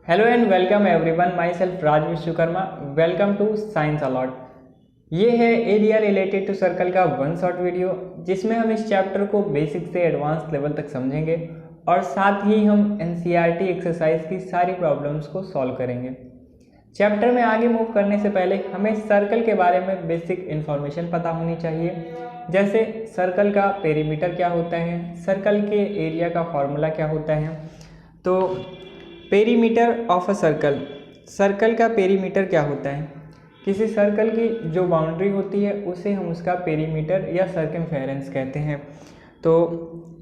Hello and welcome everyone, my self Raj Vishwakarma. Welcome to science a lot. ये है area related to circle का one short video, जिसमें हम इस चैप्टर को बेसिक से एडवांस लेवल तक समझेंगे और साथ ही हम एनसीईआरटी एक्सरसाइज की सारी प्रॉब्लम्स को सॉल्व करेंगे। चैप्टर में आगे मूव करने से पहले हमें सर्कल के बारे में बेसिक इन्फॉर्मेशन पता होनी चाहिए, जैसे सर्कल का पेरीमीटर क्या होता है, सर्कल के एरिया का फॉर्मूला क्या होता है। तो perimeter of a circle, circle का पेरीमीटर क्या होता है? किसी सर्कल की जो बाउंड्री होती है उसे हम उसका पेरीमीटर या सर्कमफेरेंस कहते हैं। तो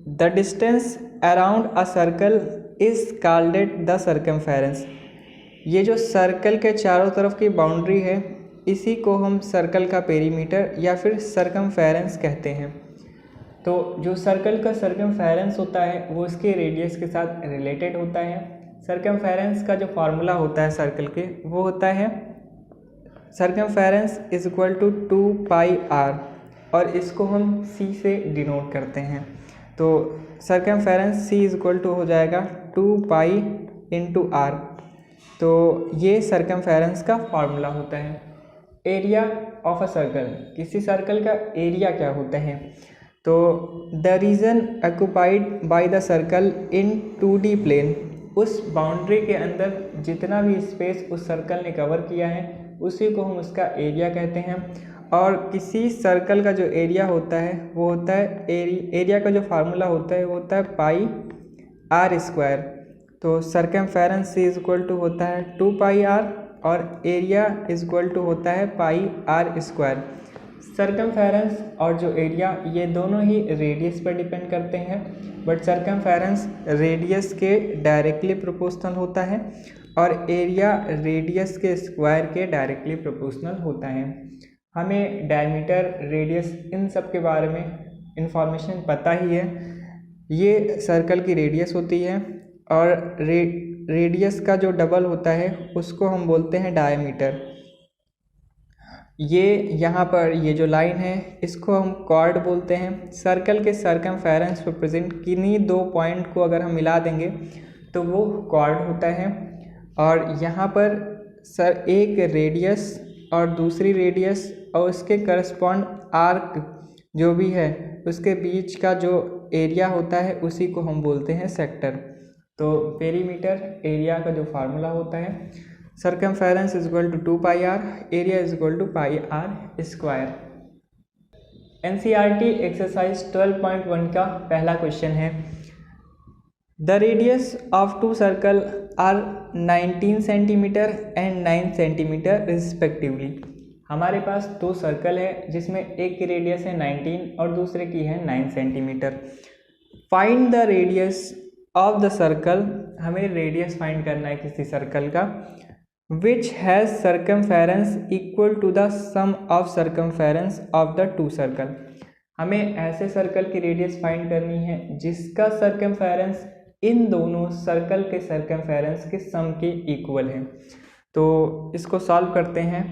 the distance around a circle is called the circumference. ये जो सर्कल के चारों तरफ की बाउंड्री है, इसी को हम सर्कल का पेरीमीटर या फिर सर्कमफेरेंस कहते हैं। तो जो सर्कल का सर्कमफेरेंस होता है वो उसके रेडियस के साथ रिलेटेड होता है। सर्कमफेरेंस का जो फार्मूला होता है सर्कल के, वो होता है circumference is equal to 2πr, और इसको हम c से डिनोट करते हैं। तो circumference c is equal to हो जाएगा 2π इंटू r। तो ये सर्कमफेरेंस का फार्मूला होता है। एरिया ऑफ अ सर्कल, किसी सर्कल का एरिया क्या होता है? तो the region occupied by the circle in 2D plane, उस बाउंड्री के अंदर जितना भी स्पेस उस सर्कल ने कवर किया है उसी को हम उसका एरिया कहते हैं। और किसी सर्कल का जो एरिया होता है वो होता है एरिया का जो फार्मूला होता है वो होता है पाई आर स्क्वायर। तो सर्कमफेरेंस इज इक्वल टू होता है 2πr और एरिया इज इक्वल टू होता है पाई आर स्क्वायर। सर्कमफेरेंस और जो एरिया, ये दोनों ही रेडियस पर डिपेंड करते हैं, बट सर्कमफेरेंस रेडियस के डायरेक्टली प्रोपोर्शनल होता है और एरिया रेडियस के स्क्वायर के डायरेक्टली प्रोपोर्शनल होता है। हमें डायमीटर, रेडियस, इन सब के बारे में इंफॉर्मेशन पता ही है। ये सर्कल की रेडियस होती है और रेडियस का जो डबल होता है उसको हम बोलते हैं डायमीटर। ये यहाँ पर ये जो लाइन है इसको हम कॉर्ड बोलते हैं। सर्कल के सर्कमफेरेंस पर प्रेजेंट किन्हीं दो पॉइंट को अगर हम मिला देंगे तो वो कॉर्ड होता है। और यहाँ पर एक रेडियस और दूसरी रेडियस और उसके करस्पॉन्ड आर्क जो भी है उसके बीच का जो एरिया होता है उसी को हम बोलते हैं सेक्टर। तो पेरीमीटर एरिया का जो फार्मूला होता है, circumference is equal to 2πr, area is equal to pi r square. NCERT exercise 12.1 का पहला क्वेश्चन है, the radius of two circle are 19 centimetre and 9 centimetre respectively. हमारे पास दो सर्कल है जिसमें एक की रेडियस है 19 और दूसरे की है 9 centimetre. Find the radius of the circle, हमें रेडियस फाइंड करना है किसी सर्कल का, which has circumference equal to the sum of circumference of the two circle। हमें ऐसे सर्कल की रेडियस फाइंड करनी है जिसका सर्कमफेरेंस इन दोनों सर्कल के सर्कमफेरेंस के सम के इक्वल है। तो इसको सॉल्व करते हैं।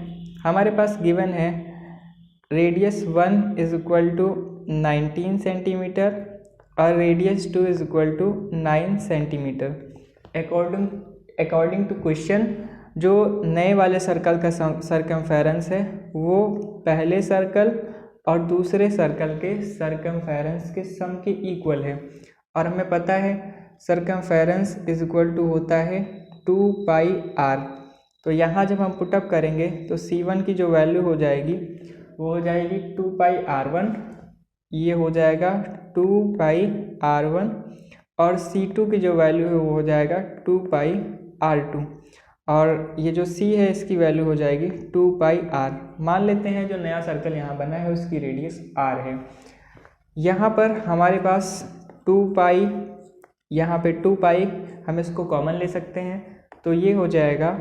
हमारे पास गिवन है radius 1 is equal to 19 centimetre और radius 2 is equal to 9 centimetre. According to question, जो नए वाले सर्कल का सर्कमफेरेंस है वो पहले सर्कल और दूसरे सर्कल के सर्कमफेरेंस के सम के इक्वल है। और हमें पता है सर्कमफेरेंस इज इक्वल टू होता है 2πr। तो यहाँ जब हम पुटअप करेंगे तो C1 की जो वैल्यू हो जाएगी वो हो जाएगी 2πr1, ये हो जाएगा 2πr1, और C2 की जो वैल्यू है वो हो जाएगा 2πr2, और ये जो C है इसकी वैल्यू हो जाएगी 2πr। मान लेते हैं जो नया सर्कल यहाँ बना है उसकी रेडियस r है। यहाँ पर हमारे पास 2π, यहाँ पे 2π, हम इसको कॉमन ले सकते हैं। तो ये हो जाएगा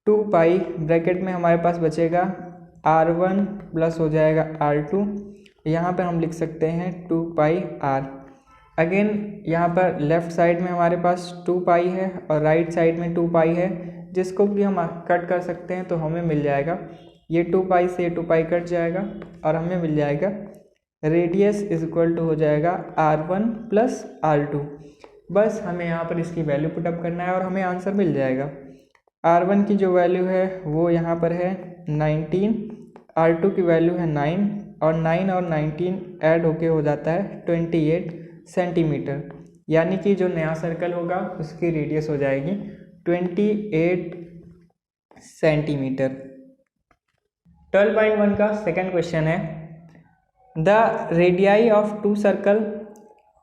2π, ब्रैकेट में हमारे पास बचेगा r1 प्लस हो जाएगा r2, यहाँ पर हम लिख सकते हैं 2πr। अगेन यहाँ पर लेफ़्ट साइड में हमारे पास 2π है और राइट साइड में 2π है, जिसको भी हम कट कर सकते हैं। तो हमें मिल जाएगा ये 2π से 2π कट जाएगा और हमें मिल जाएगा रेडियस इज इक्वल टू हो जाएगा r1 प्लस r2। बस हमें यहाँ पर इसकी वैल्यू पुटअप करना है और हमें आंसर मिल जाएगा। R1 की जो वैल्यू है वो यहाँ पर है 19, R2 की वैल्यू है 9 और 9 और 19 ऐड होके हो जाता है 28 सेंटीमीटर। यानी कि जो नया सर्कल होगा उसकी रेडियस हो जाएगी 28 सेंटीमीटर। 12.1 का सेकेंड क्वेश्चन है, the radii of two circle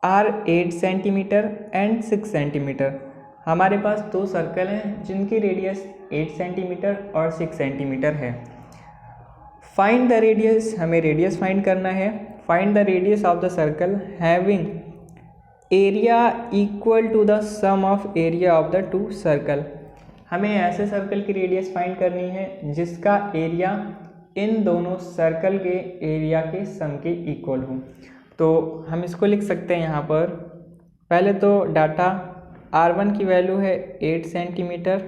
are 8 centimetre and 6 centimetre. हमारे पास दो सर्कल हैं जिनकी रेडियस 8 सेंटीमीटर और 6 सेंटीमीटर है। फाइंड द रेडियस, हमें रेडियस फाइंड करना है। Find the radius of the circle having area equal to the sum of area of the two circle. हमें ऐसे सर्कल की रेडियस फाइंड करनी है जिसका एरिया इन दोनों सर्कल के एरिया के सम के इक्वल हो। तो हम इसको लिख सकते हैं यहाँ पर, पहले तो डाटा R1 की वैल्यू है 8 सेंटीमीटर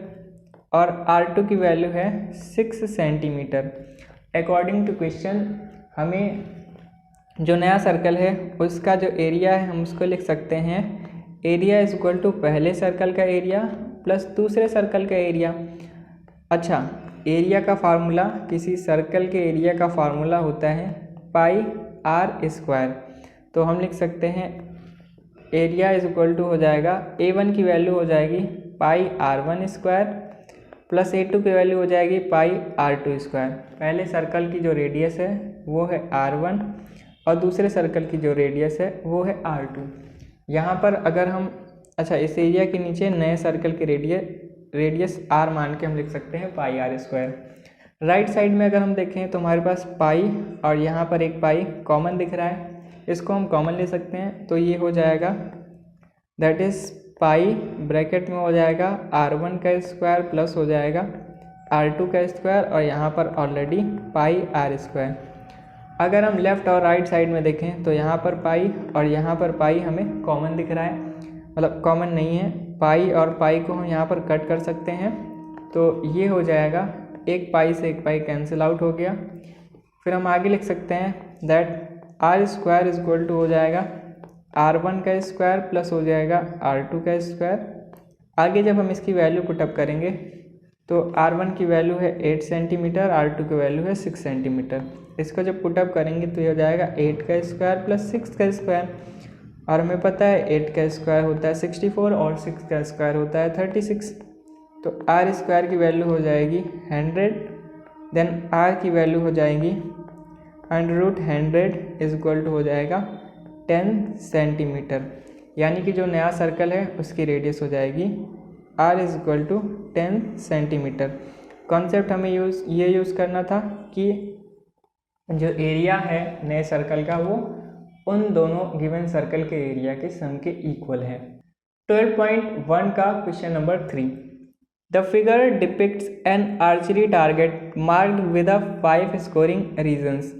और R2 की वैल्यू है 6 सेंटीमीटर। अकॉर्डिंग टू क्वेश्चन हमें जो नया सर्कल है उसका जो एरिया है हम उसको लिख सकते हैं एरिया इज इक्वल टू पहले सर्कल का एरिया प्लस दूसरे सर्कल का एरिया। अच्छा, एरिया का फार्मूला, किसी सर्कल के एरिया का फार्मूला होता है पाई आर स्क्वायर। तो हम लिख सकते हैं एरिया इज इक्वल टू हो जाएगा A1 की वैल्यू हो जाएगी पाई R1 स्क्वायर प्लस A2 की वैल्यू हो जाएगी पाई R2 स्क्वायर। पहले सर्कल की जो रेडियस है वो है R1 और दूसरे सर्कल की जो रेडियस है वो है R2। यहाँ पर अगर हम इस एरिया के नीचे नए सर्कल की रेडियस R मान के हम लिख सकते हैं पाई R स्क्वायर। राइट साइड में अगर हम देखें तो हमारे पास पाई और यहाँ पर एक पाई कॉमन दिख रहा है, इसको हम कॉमन ले सकते हैं। तो ये हो जाएगा दैट इज़ पाई ब्रैकेट में हो जाएगा R1 का स्क्वायर प्लस हो जाएगा R2 का स्क्वायर और यहाँ पर ऑलरेडी पाई R स्क्वायर। अगर हम लेफ़्ट और राइट साइड में देखें तो यहाँ पर पाई और यहाँ पर पाई हमें कॉमन दिख रहा है, मतलब कॉमन नहीं है। पाई और पाई को हम यहाँ पर कट कर सकते हैं, तो ये हो जाएगा एक पाई से एक पाई कैंसिल आउट हो गया। फिर हम आगे लिख सकते हैं that r square is equal to हो जाएगा R1 का स्क्वायर प्लस हो जाएगा R2 का स्क्वायर। आगे जब हम इसकी वैल्यू पुटअप करेंगे तो R1 की वैल्यू है 8 सेंटीमीटर, R2 की वैल्यू है 6 सेंटीमीटर। इसको जब पुटअप करेंगे तो ये हो जाएगा 8 का स्क्वायर प्लस 6 का स्क्वायर। और हमें पता है 8 का स्क्वायर होता है 64 और 6 का स्क्वायर होता है 36। तो R स्क्वायर की वैल्यू हो जाएगी 100, देन R की वैल्यू हो जाएगी √100 इज इक्वल टू हो जाएगा 10 सेंटीमीटर। यानी कि जो नया सर्कल है उसकी रेडियस हो जाएगी R is equal to 10 centimetre. Concept हमें यूज़ करना था कि जो एरिया है नए सर्कल का वो उन दोनों गिवन सर्कल के एरिया के सम के इक्वल है। 12.1 का question number 3, the figure depicts an archery target marked with 5 scoring regions.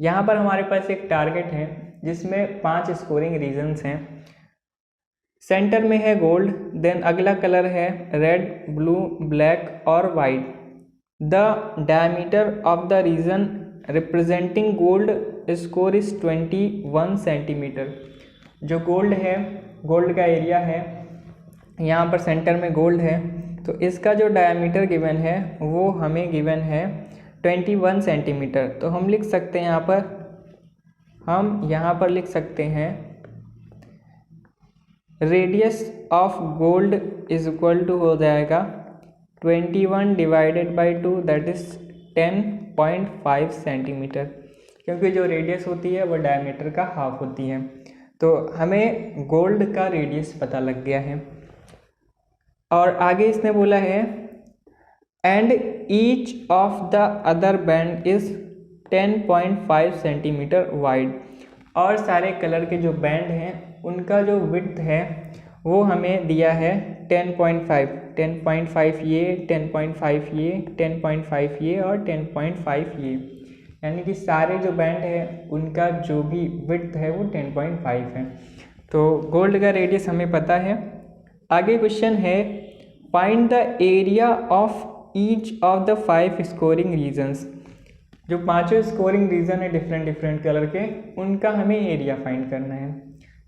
यहाँ पर हमारे पास एक टारगेट है जिसमें 5 स्कोरिंग रीजन्स हैं। सेंटर में है गोल्ड, देन अगला कलर है रेड, ब्लू, ब्लैक और white. The diameter of the region representing gold score is 21 centimetre. जो गोल्ड है, गोल्ड का एरिया है, यहाँ पर सेंटर में गोल्ड है, तो इसका जो डायमीटर गिवन है वो हमें गिवन है 21 सेंटीमीटर। तो हम लिख सकते हैं यहाँ पर लिख सकते हैं radius of gold is equal to हो जाएगा 21 divided by 2 that is 10.5 centimetre, क्योंकि जो रेडियस होती है वो डायमीटर का हाफ होती है। तो हमें गोल्ड का रेडियस पता लग गया है। और आगे इसने बोला है and each of the other band is 10.5 centimetre wide. और सारे कलर के जो बैंड हैं उनका जो विड्थ है वो हमें दिया है 10.5 ये, 10.5 ये, 10.5 ये और 10.5 ये। यानी कि सारे जो बैंड है उनका जो भी विड्थ है वो 10.5 है। तो गोल्ड का रेडियस हमें पता है। आगे क्वेश्चन है find the area of each of the 5 scoring regions. जो 5 स्कोरिंग रीजन है डिफरेंट कलर के, उनका हमें एरिया फाइंड करना है।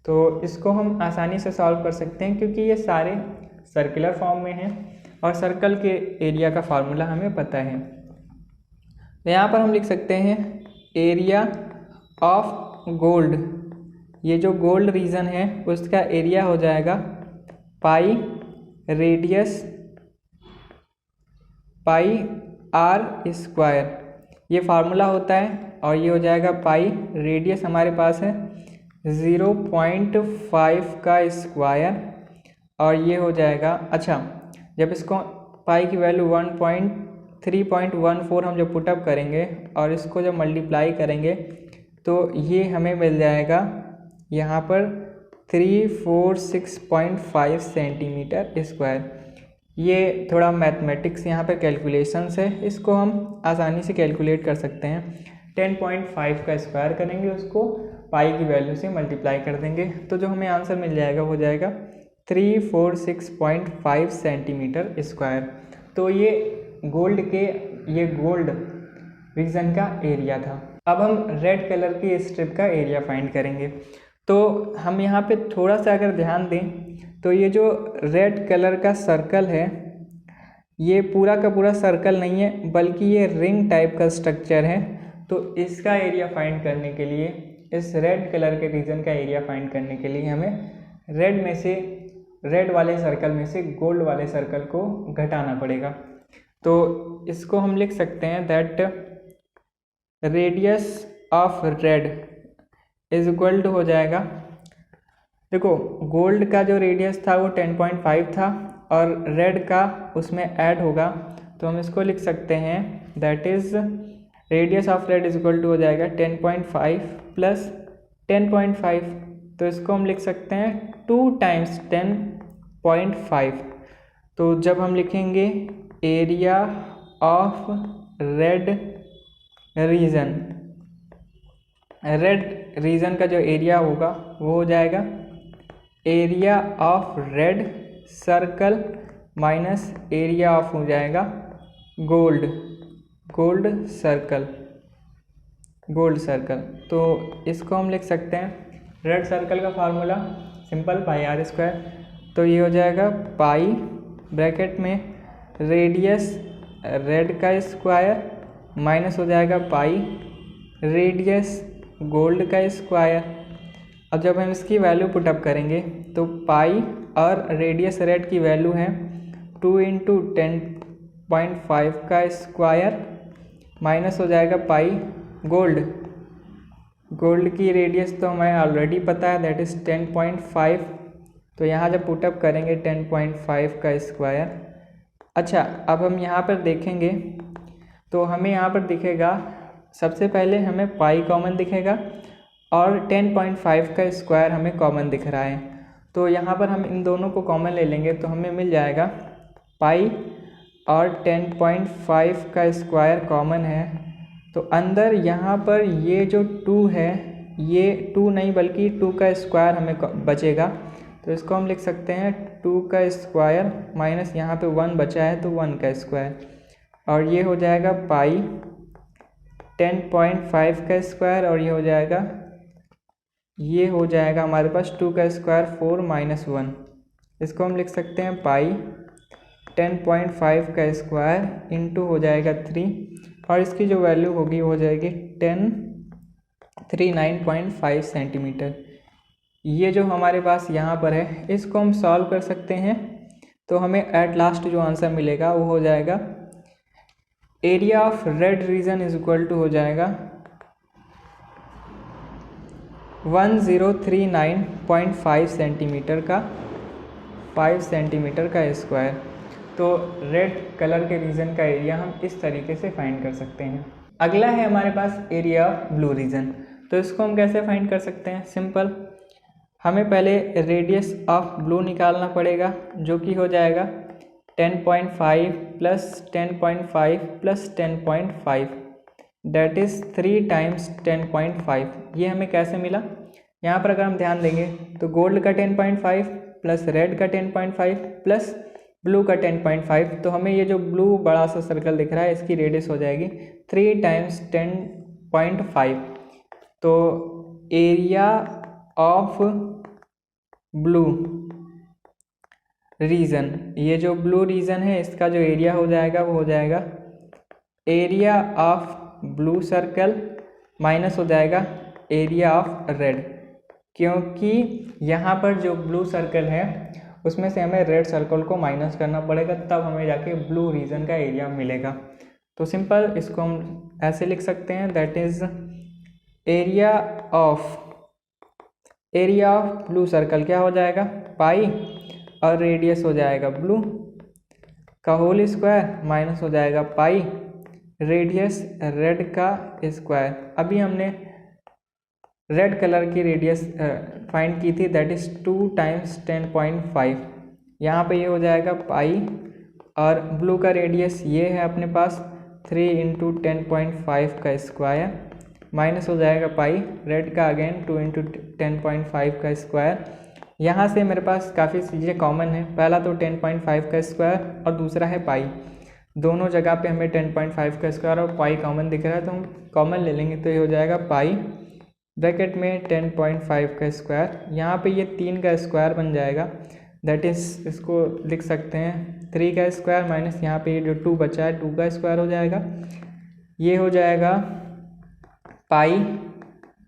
तो इसको हम आसानी से सॉल्व कर सकते हैं क्योंकि ये सारे सर्कुलर फॉर्म में हैं और सर्कल के एरिया का फार्मूला हमें पता है। तो यहाँ पर हम लिख सकते हैं एरिया ऑफ गोल्ड, ये जो गोल्ड रीजन है उसका एरिया हो जाएगा pi radius pi r square, ये फार्मूला होता है। और ये हो जाएगा पाई, रेडियस हमारे पास है 0.5 का स्क्वायर, और ये हो जाएगा, अच्छा जब इसको पाई की वैल्यू 3.14 हम जब पुटअप करेंगे और इसको जब मल्टीप्लाई करेंगे तो ये हमें मिल जाएगा यहाँ पर 346.5 सेंटीमीटर स्क्वायर। ये थोड़ा मैथमेटिक्स यहाँ पे कैलकुलेशंस है, इसको हम आसानी से कैलकुलेट कर सकते हैं। 10.5 का स्क्वायर करेंगे, उसको पाई की वैल्यू से मल्टीप्लाई कर देंगे, तो जो हमें आंसर मिल जाएगा हो जाएगा 346.5 सेंटीमीटर स्क्वायर। तो ये गोल्ड रीजन का एरिया था। अब हम रेड कलर की स्ट्रिप का एरिया फाइंड करेंगे। तो हम यहाँ पे थोड़ा सा अगर ध्यान दें तो ये जो रेड कलर का सर्कल है ये पूरा का पूरा सर्कल नहीं है बल्कि ये रिंग टाइप का स्ट्रक्चर है। तो इसका एरिया फाइंड करने के लिए, इस रेड कलर के रीजन का एरिया फाइंड करने के लिए हमें रेड वाले सर्कल में से गोल्ड वाले सर्कल को घटाना पड़ेगा। तो इसको हम लिख सकते हैं that radius of red is equal to हो जाएगा, देखो गोल्ड का जो रेडियस था वो 10.5 था और रेड का उसमें ऐड होगा, तो हम इसको लिख सकते हैं that is radius of red is equal to हो जाएगा 10.5 प्लस 10.5, तो इसको हम लिख सकते हैं 2 टाइम्स 10.5। तो जब हम लिखेंगे एरिया ऑफ रेड रीजन का जो एरिया होगा वो हो जाएगा area of red circle minus area of हो जाएगा गोल्ड सर्कल। तो इसको हम लिख सकते हैं रेड सर्कल का formula simple pi r square, तो ये हो जाएगा पाई ब्रैकेट में रेडियस रेड का स्क्वायर माइनस हो जाएगा पाई रेडियस गोल्ड का स्क्वायर। अब जब हम इसकी वैल्यू पुटअप करेंगे तो पाई और रेडियस रेड की वैल्यू है 2 × 10.5 का स्क्वायर माइनस हो जाएगा पाई गोल्ड की रेडियस तो हमें ऑलरेडी पता है दैट इज़ 10.5, तो यहाँ जब पुटअप करेंगे 10.5 का स्क्वायर। अच्छा अब हम यहाँ पर देखेंगे तो हमें यहाँ पर दिखेगा, सबसे पहले हमें पाई कॉमन दिखेगा और 10.5 का स्क्वायर हमें कॉमन दिख रहा है। तो यहाँ पर हम इन दोनों को कॉमन ले लेंगे तो हमें मिल जाएगा पाई और 10.5 का स्क्वायर कॉमन है, तो अंदर यहाँ पर ये जो 2 है ये 2 नहीं बल्कि 2 का स्क्वायर हमें बचेगा, तो इसको हम लिख सकते हैं 2 का स्क्वायर माइनस यहाँ पे 1 बचा है तो 1 का स्क्वायर, और ये हो जाएगा पाई 10.5 का स्क्वायर, और ये हो जाएगा हमारे पास 2 का स्क्वायर 4 माइनस 1, इसको हम लिख सकते हैं पाई 10.5 का स्क्वायर इंटू हो जाएगा 3, और इसकी जो वैल्यू होगी वो हो जाएगी 1039.5 सेंटीमीटर। ये जो हमारे पास यहाँ पर है इसको हम सॉल्व कर सकते हैं, तो हमें एट लास्ट जो आंसर मिलेगा वो हो जाएगा area of red region is equal to हो जाएगा 1039.5 सेंटीमीटर का 5 सेंटीमीटर का स्क्वायर। तो रेड कलर के रीजन का एरिया हम इस तरीके से फाइंड कर सकते हैं। अगला है हमारे पास एरिया ऑफ ब्लू रीजन, तो इसको हम कैसे फाइंड कर सकते हैं, सिंपल हमें पहले रेडियस ऑफ ब्लू निकालना पड़ेगा जो कि हो जाएगा 10.5 plus 10.5 plus 10.5 that is 3 times 10.5। ये हमें कैसे मिला, यहाँ पर अगर हम ध्यान देंगे तो गोल्ड का 10.5 प्लस रेड का 10.5 प्लस ब्लू का 10.5, तो हमें ये जो ब्लू बड़ा सा सर्कल दिख रहा है इसकी रेडियस हो जाएगी 3 टाइम्स 10.5। तो एरिया ऑफ ब्लू रीजन, ये जो ब्लू रीजन है इसका जो एरिया हो जाएगा वो हो जाएगा area of blue circle minus हो जाएगा एरिया ऑफ रेड, क्योंकि यहाँ पर जो ब्लू सर्कल है उसमें से हमें रेड सर्कल को माइनस करना पड़ेगा, तब हमें जाके ब्लू रीजन का एरिया मिलेगा। तो सिंपल इसको हम ऐसे लिख सकते हैं, that is area of blue circle क्या हो जाएगा पाई, और रेडियस हो जाएगा ब्लू का होल स्क्वायर माइनस हो जाएगा पाई रेडियस रेड का स्क्वायर। अभी हमने रेड कलर की रेडियस फाइंड की थी, दैट इज़ 2 × 10.5, यहाँ पे ये हो जाएगा पाई, और ब्लू का रेडियस ये है अपने पास 3 × 10.5 का स्क्वायर माइनस हो जाएगा पाई, रेड का अगेन 2 × 10.5 का स्क्वायर। यहाँ से मेरे पास काफ़ी चीज़ें कॉमन है, पहला तो 10.5 का स्क्वायर और दूसरा है पाई, दोनों जगह पे हमें 10.5 का स्क्वायर और पाई कॉमन दिख रहा है, तो हम कॉमन ले लेंगे, तो ये हो जाएगा पाई ब्रैकेट में 10.5 का स्क्वायर, यहाँ पे ये 3 का स्क्वायर बन जाएगा, दैट इज़ इसको लिख सकते हैं 3 का स्क्वायर माइनस यहाँ पे ये जो 2 बचा है 2 का स्क्वायर हो जाएगा, ये हो जाएगा पाई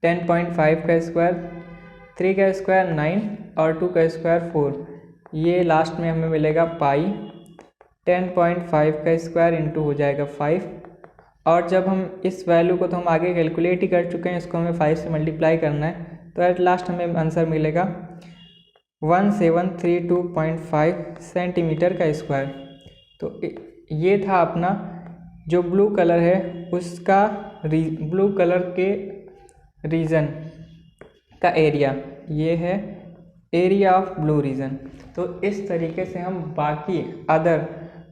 10.5 का स्क्वायर, 3 का स्क्वायर 9 और 2 का स्क्वायर 4, ये लास्ट में हमें मिलेगा पाई 10.5 का स्क्वायर इंटू हो जाएगा 5, और जब हम इस वैल्यू को तो हम आगे कैलकुलेट ही कर चुके हैं, इसको हमें 5 से मल्टीप्लाई करना है, तो एट लास्ट हमें आंसर मिलेगा 1732.5 सेंटीमीटर का स्क्वायर। तो ये था अपना जो ब्लू कलर है उसका ब्लू कलर के रीजन का एरिया, ये है एरिया ऑफ ब्लू रीजन। तो इस तरीके से हम बाकी अदर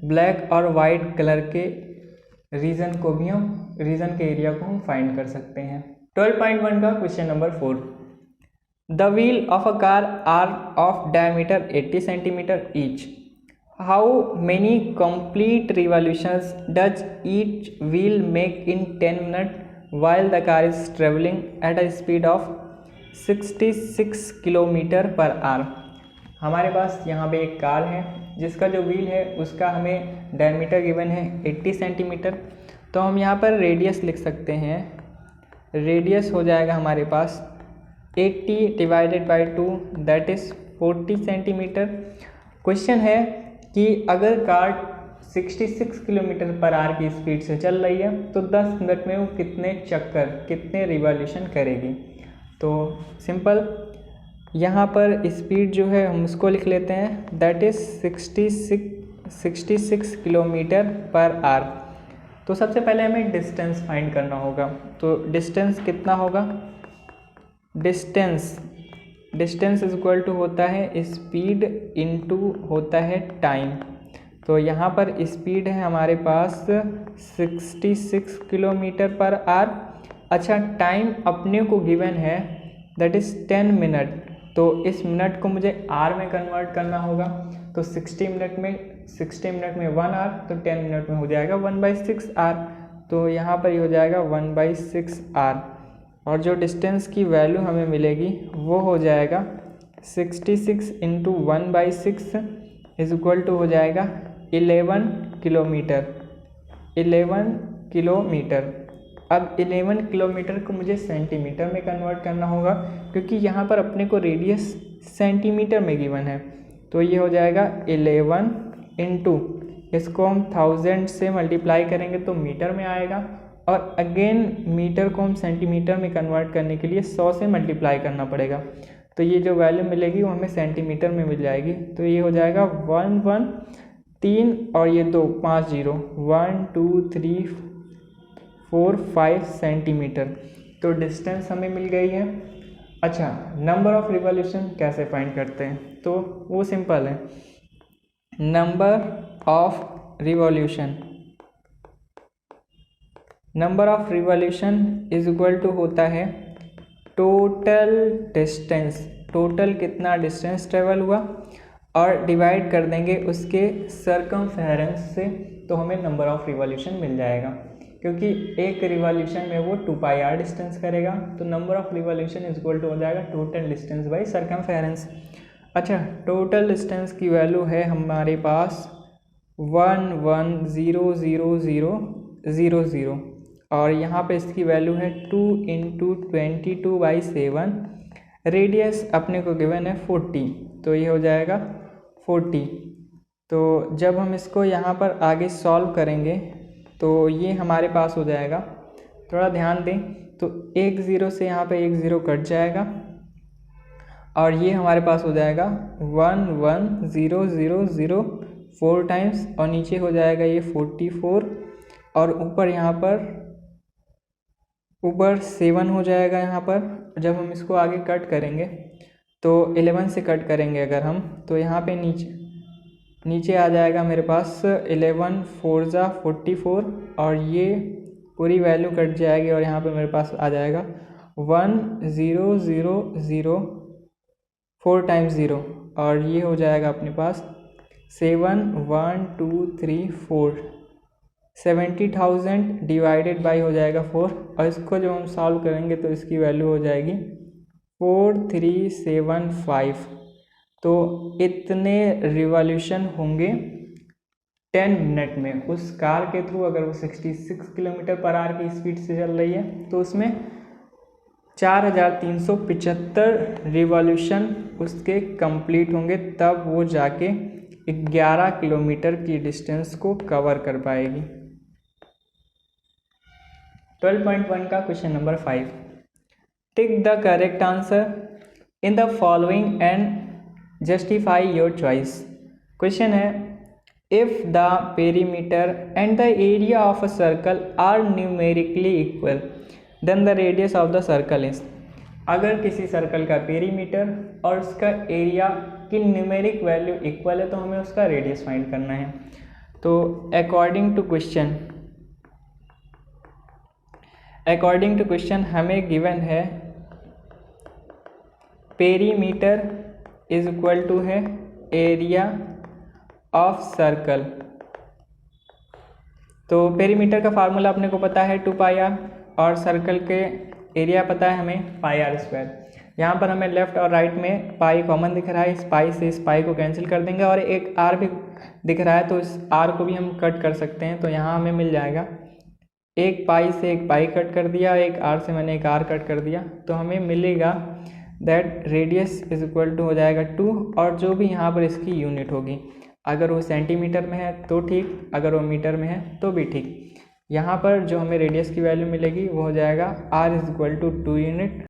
ब्लैक और वाइट कलर के रीजन को भी हम रीजन के एरिया को हम फाइंड कर सकते हैं। 12.1 का question number 4, the wheel of a car are of diameter 80 centimetre each, how many complete revolutions does each wheel make in 10 minute while the car is traveling at a speed of 66 kilometre per hour. हमारे पास यहाँ पे एक car है जिसका जो wheel है उसका हमें डायमीटर गिवन है 80 सेंटीमीटर, तो हम यहाँ पर रेडियस लिख सकते हैं, रेडियस हो जाएगा हमारे पास 80 divided by 2 that is 40 centimetre. Question है कि अगर कार 66 किलोमीटर पर आवर की स्पीड से चल रही है तो 10 मिनट में वो कितने चक्कर कितने रिवॉल्यूशन करेगी। तो सिंपल यहाँ पर स्पीड जो है हम उसको लिख लेते हैं, that is 66 kilometre per hour. तो सबसे पहले हमें डिस्टेंस फाइंड करना होगा, तो डिस्टेंस कितना होगा, डिस्टेंस इज इक्वल टू होता है स्पीड इनटू होता है टाइम। तो यहाँ पर स्पीड है हमारे पास 66 किलोमीटर पर आवर। अच्छा, टाइम अपने को गिवन है दैट इज़ 10 मिनट, तो इस मिनट को मुझे आर में कन्वर्ट करना होगा, तो 60 मिनट में 1 आवर, तो 10 मिनट में हो जाएगा 1/6 आवर, तो यहाँ पर ये हो जाएगा 1/6 आवर। और जो डिस्टेंस की वैल्यू हमें मिलेगी वो हो जाएगा 66 इंटू 1/6 इज इक्वल टू हो जाएगा 11 किलोमीटर। अब 11 किलोमीटर को मुझे सेंटीमीटर में कन्वर्ट करना होगा, क्योंकि यहाँ पर अपने को रेडियस सेंटीमीटर में गिवन है, तो ये हो जाएगा 11 इंटू, इसको हम 1000 से मल्टीप्लाई करेंगे तो मीटर में आएगा, और अगेन मीटर को हम सेंटीमीटर में कन्वर्ट करने के लिए 100 से मल्टीप्लाई करना पड़ेगा, तो ये जो वैल्यू मिलेगी वो हमें सेंटीमीटर में मिल जाएगी। तो ये हो जाएगा 3 और ये 2 5 0 1 2 3 4 5 सेंटीमीटर। तो डिस्टेंस हमें मिल गई है। अच्छा, नंबर ऑफ रिवॉल्यूशन कैसे फाइंड करते हैं, तो वो सिंपल है, number of revolution is equal to होता है टोटल डिस्टेंस, टोटल कितना डिस्टेंस ट्रेवल हुआ, और डिवाइड कर देंगे उसके सर्कमफेरेंस से, तो हमें नंबर ऑफ रिवॉल्यूशन मिल जाएगा, क्योंकि एक रिवॉल्यूशन में वो 2πr डिस्टेंस करेगा, तो number of revolution is equal to हो जाएगा टोटल डिस्टेंस बाई सर्कमफेरेंस। अच्छा, टोटल डिस्टेंस की वैल्यू है हमारे पास 1100000 और यहाँ पे इसकी वैल्यू है 2 × 22/7। रेडियस अपने को गिवन है 40, तो ये हो जाएगा 40। तो जब हम इसको यहाँ पर आगे सॉल्व करेंगे तो ये हमारे पास हो जाएगा, थोड़ा ध्यान दें, तो एक ज़ीरो से यहाँ पे एक ज़ीरो कट जाएगा और ये हमारे पास हो जाएगा 11000 4 टाइम्स और नीचे हो जाएगा ये 44 और ऊपर यहाँ पर ऊपर 7 हो जाएगा। यहाँ पर जब हम इसको आगे कट करेंगे तो 11 से कट करेंगे अगर हम, तो यहाँ पे नीचे आ जाएगा मेरे पास 11 4 × 44 और ये पूरी वैल्यू कट जाएगी और यहाँ पे मेरे पास आ जाएगा 1000 4 टाइम्स 0 और ये हो जाएगा अपने पास 7 1 2 3 4 70,000 डिवाइडेड बाई हो जाएगा 4 और इसको जब हम सॉल्व करेंगे तो इसकी वैल्यू हो जाएगी 4375। तो इतने रिवॉल्यूशन होंगे 10 मिनट में उस कार के थ्रू। अगर वो 66 km/h की स्पीड से चल रही है तो उसमें 4375 रिवॉल्यूशन उसके कंप्लीट होंगे, तब वो जाके 11 किलोमीटर की डिस्टेंस को कवर कर पाएगी। 12.1 का question number 5, tick the correct answer in the following and justify your choice. Question है, if the perimeter and the area of a circle are numerically equal then the radius of the circle is. अगर किसी circle का perimeter और उसका area की numeric value equal है तो हमें उसका रेडियस फाइंड करना है। तो अकॉर्डिंग टू क्वेश्चन हमें गिवन है पेरीमीटर इज इक्वल टू है एरिया ऑफ सर्कल। तो पेरीमीटर का फार्मूला अपने को पता है 2πr और सर्कल के एरिया पता है हमें πr²। यहाँ पर हमें लेफ़्ट और राइट में पाई कॉमन दिख रहा है, इस पाई से इस पाई को कैंसिल कर देंगे और एक r भी दिख रहा है तो इस r को भी हम कट कर सकते हैं। तो यहाँ हमें मिल जाएगा, एक पाई से एक पाई कट कर दिया, एक r से मैंने एक r कट कर दिया, तो हमें मिलेगा that radius is equal to हो जाएगा 2 और जो भी यहाँ पर इसकी यूनिट होगी, अगर वो सेंटीमीटर में है तो ठीक, अगर वो मीटर में है तो भी ठीक। यहाँ पर जो हमें रेडियस की वैल्यू मिलेगी वो हो जाएगा r is equal to 2 unit